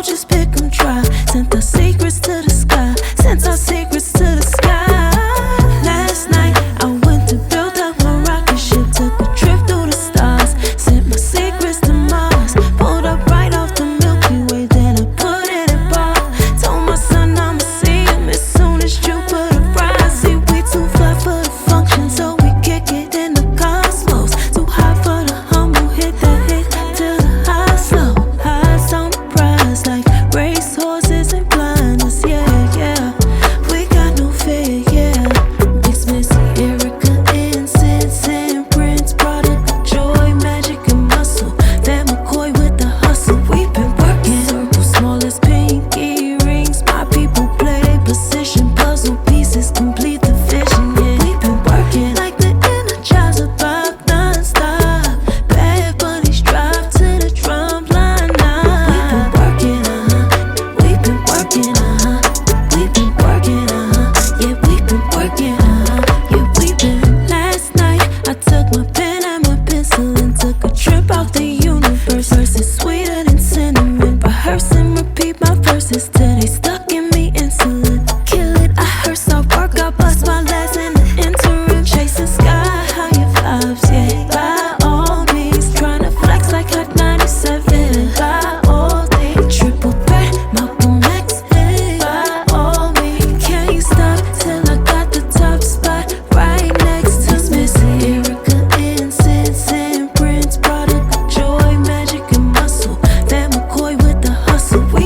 just pick 'em dry. Sent our secrets to the sky. Sent our secrets to the sky. Last night I went to build up my rocket ship. Took a trip through the stars. Sent my secrets to Mars. Pulled up right off the Milky Way. Then I put it in bar. Told my son I'ma see him as soon as Jupiter rise. See, we too fly for the function, so we kick it in the cosmos. Too high for the humble. Hit that hit till the high slow. Highs on the prize like race horses and blinders. Yeah, yeah. We got no fear, yeah. Mix Missy, Erica, incense and Prince. Product of joy, magic and muscle. Van McCoy with the hustle. We've been working. Circle small as pinky rings. My people play their position. Puzzle pieces complete the vision, yeah. We've been working like the Energizer Bob non-stop. Bad bunnies drive to the drum line now. We've been working, we've been working, we've been working, yeah, we've been working, yeah, we've been. Last night I took my pen and my pencil and took a trip out the universe. Verses sweeter than cinnamon. Rehearse and repeat my verses till they stuck in me insulin. Kill it, I hearse, I work, I bust my legs in the interim. Chasing sky higher vibes, yeah. By all means, tryna flex like Hot 97. By all means, triple threat, Malcolm X. Hey, by all means, can't stop till I got the top spot right next to Missy, Erica, incense and Prince. Product of joy, magic and muscle. Van McCoy with the hustle. We